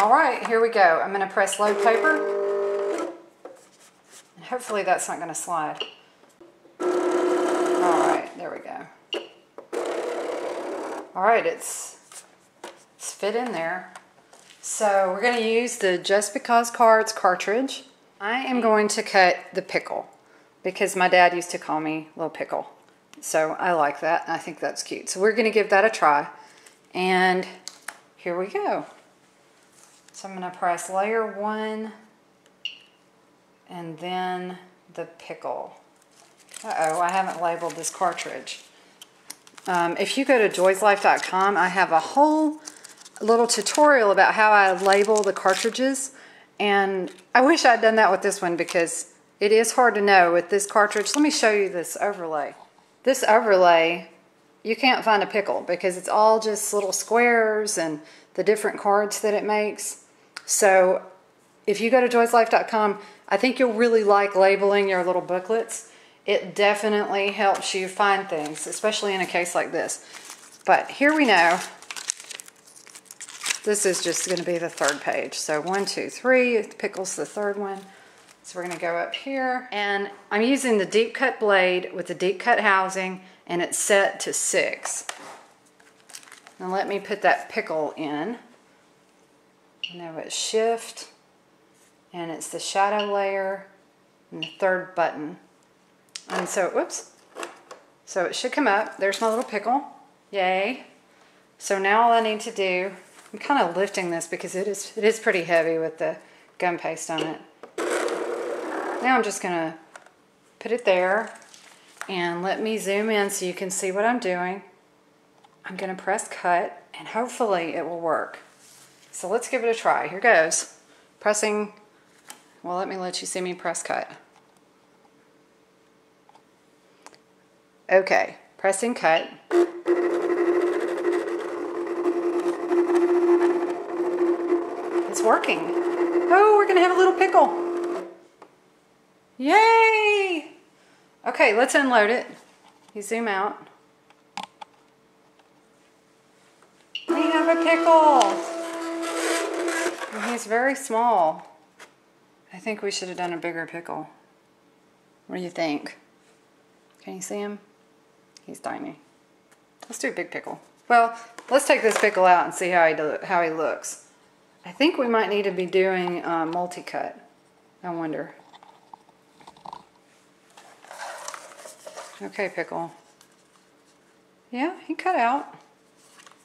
All right, here we go. I'm going to press load paper. And hopefully that's not going to slide. All right, there we go. All right, it's fit in there. So we're going to use the Just Because Cards cartridge. I am going to cut the pickle because my dad used to call me Little Pickle. So I like that, and I think that's cute. So we're going to give that a try. And here we go. So I'm going to press layer 1 and then the pickle. Uh-oh, I haven't labeled this cartridge. If you go to joyslife.com, I have a whole little tutorial about how I label the cartridges. And I wish I'd done that with this one because it is hard to know with this cartridge. Let me show you this overlay. This overlay, you can't find a pickle because it's all just little squares and the different cards that it makes. So if you go to joyslife.com, I think you'll really like labeling your little booklets. It definitely helps you find things, especially in a case like this. But here we know, this is just going to be the third page. So 1, 2, 3, pickle's the third one. So we're going to go up here, and I'm using the deep cut blade with the deep cut housing, and it's set to 6. Now let me put that pickle in. Now it's shift, and it's the shadow layer and the third button. And so, whoops. So it should come up. There's my little pickle. Yay. So now all I need to do, I'm kind of lifting this because it is pretty heavy with the gum paste on it. Now I'm just going to put it there, and let me zoom in so you can see what I'm doing. I'm going to press cut, and hopefully it will work. So let's give it a try. Here goes. Pressing, well, let you see me press cut. Okay, pressing cut. It's working. Oh, we're going to have a little pickle. Yay! Okay, let's unload it. You zoom out. We have a pickle. And he's very small. I think we should have done a bigger pickle. What do you think? Can you see him? He's tiny. Let's do a big pickle. Well, let's take this pickle out and see how he looks. I think we might need to be doing multi-cut. I wonder. Okay, pickle. Yeah, he cut out.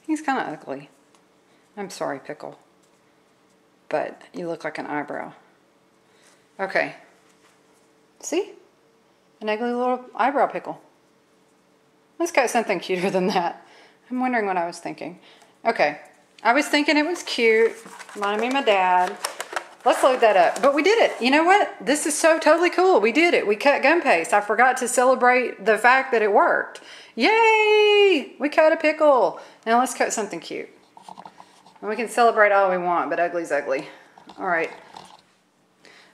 He's kind of ugly. I'm sorry, pickle. But you look like an eyebrow. Okay. See? An ugly little eyebrow pickle. Let's cut something cuter than that. I'm wondering what I was thinking. Okay. I was thinking it was cute. Reminded me of my dad. Let's load that up. But we did it. You know what? This is so totally cool. We did it. We cut gum paste. I forgot to celebrate the fact that it worked. Yay! We cut a pickle. Now let's cut something cute. And we can celebrate all we want, but ugly's ugly. All right.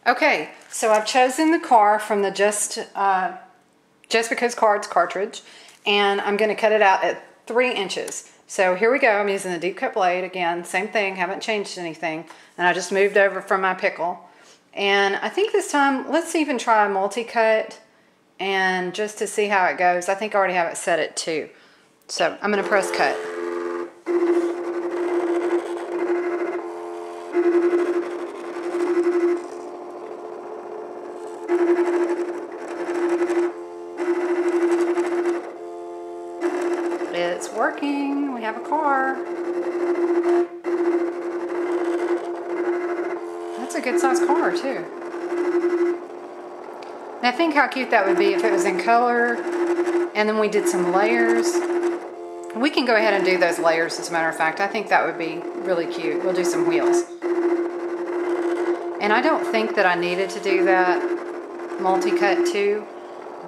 Okay, so I've chosen the car from the Just Because Cards cartridge, and I'm going to cut it out at 3 inches. So here we go. I'm using the deep cut blade again. Same thing. Haven't changed anything. And I just moved over from my pickle. And I think this time, let's even try a multi-cut, and just to see how it goes. I think I already have it set at 2. So I'm going to press cut. It's working. We have a car. That's a good sized car too. Now think how cute that would be if it was in color and then we did some layers. We can go ahead and do those layers, as a matter of fact. I think that would be really cute. We'll do some wheels. And I don't think that I needed to do that multi-cut too,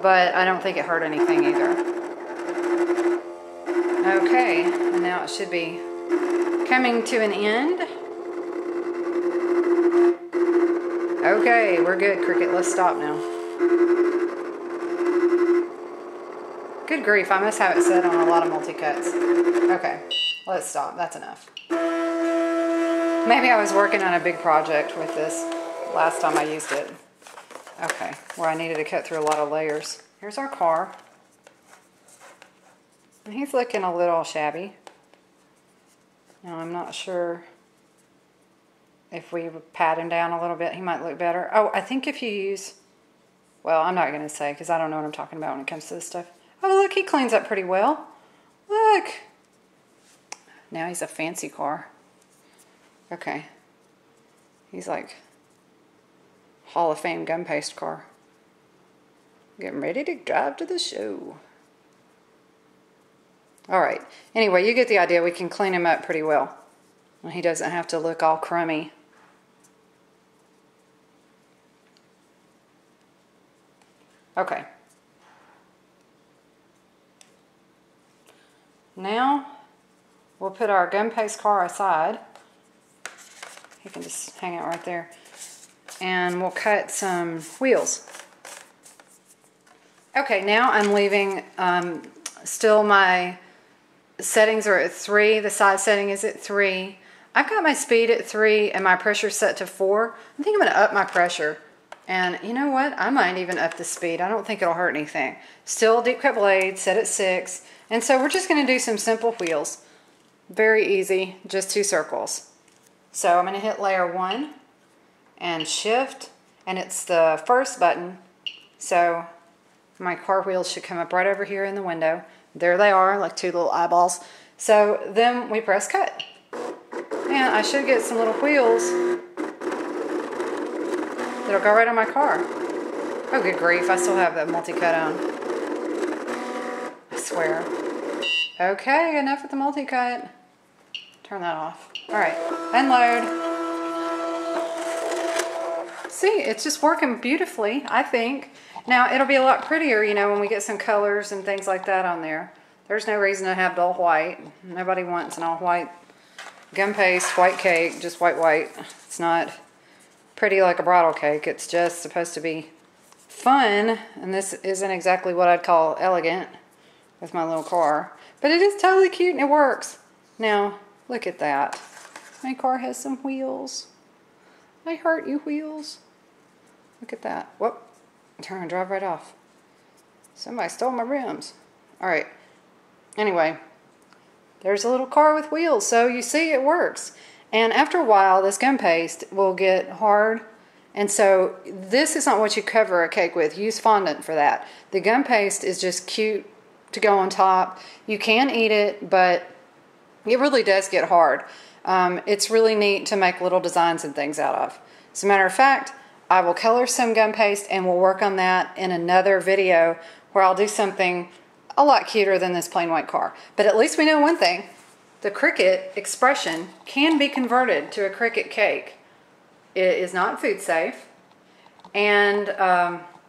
but I don't think it hurt anything either. Okay, and now it should be coming to an end. Okay, we're good, Cricut. Let's stop now. Good grief, I must have it set on a lot of multi-cuts. Okay, let's stop. That's enough. Maybe I was working on a big project with this last time I used it. Okay, where I needed to cut through a lot of layers. Here's our car. And he's looking a little shabby. Now I'm not sure if we pat him down a little bit, he might look better. Oh, I think if you use, well, I'm not going to say because I don't know what I'm talking about when it comes to this stuff. Oh, look, he cleans up pretty well. Look. Now he's a fancy car. Okay. He's like Hall of Fame gun paste car. Getting ready to drive to the show. Alright, anyway, you get the idea. We can clean him up pretty well. He doesn't have to look all crummy. Okay. Now, we'll put our gun paste car aside. You can just hang out right there. And we'll cut some wheels. Okay, now I'm leaving, still my settings are at 3. The side setting is at 3. I've got my speed at 3 and my pressure set to 4. I think I'm going to up my pressure. And you know what? I might even up the speed. I don't think it'll hurt anything. Still deep cut blade, set at 6. And so we're just going to do some simple wheels. Very easy, just 2 circles. So I'm going to hit layer 1 and shift. And it's the first button. So my car wheels should come up right over here in the window. There they are, like 2 little eyeballs. So then we press cut. And I should get some little wheels that'll go right on my car. Oh, good grief, I still have that multi-cut on. I swear. Okay, enough with the multi-cut. Turn that off. Alright, unload. See, it's just working beautifully, I think. Now, it'll be a lot prettier, you know, when we get some colors and things like that on there. There's no reason to have dull white. Nobody wants an all white gun paste, white cake, just white. It's not pretty like a bridal cake. It's just supposed to be fun, and this isn't exactly what I'd call elegant with my little car. But it is totally cute and it works. Now, look at that. My car has some wheels. I hurt you, wheels. Look at that. Whoop. Turn and drive right off. Somebody stole my rims. Alright. Anyway, there's a little car with wheels. So you see it works. And after a while, this gum paste will get hard. And so this is not what you cover a cake with. Use fondant for that. The gum paste is just cute to go on top. You can eat it, but it really does get hard. It's really neat to make little designs and things out of. As a matter of fact, I will color some gum paste and we'll work on that in another video where I'll do something a lot cuter than this plain white car. But at least we know one thing. The Cricut Expression can be converted to a Cricut Cake. It is not food safe. And,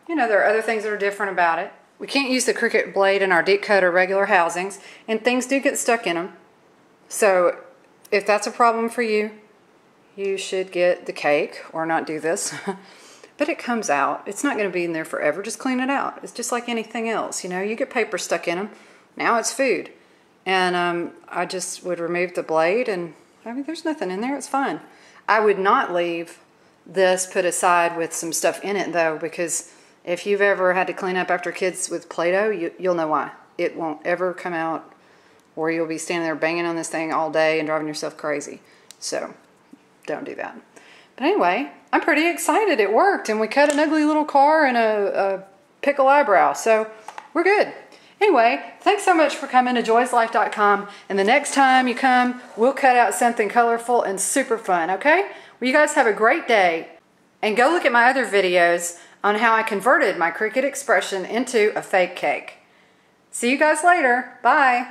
you know, there are other things that are different about it. We can't use the Cricut blade in our deep cut or regular housings, and things do get stuck in them. So if that's a problem for you, you should get the cake or not do this. But it comes out. It's not going to be in there forever. Just clean it out. It's just like anything else. You know, you get paper stuck in them. Now it's food. And I just would remove the blade, and I mean, there's nothing in there. It's fine. I would not leave this put aside with some stuff in it, though, because if you've ever had to clean up after kids with Play-Doh, you'll know why. It won't ever come out, or you'll be standing there banging on this thing all day and driving yourself crazy. So don't do that. But anyway, I'm pretty excited. It worked, and we cut an ugly little car and a pickle eyebrow, so we're good. Anyway, thanks so much for coming to joyslife.com, and the next time you come, we'll cut out something colorful and super fun, okay? Well, you guys have a great day, and go look at my other videos on how I converted my Cricut Expression into a fake cake. See you guys later. Bye.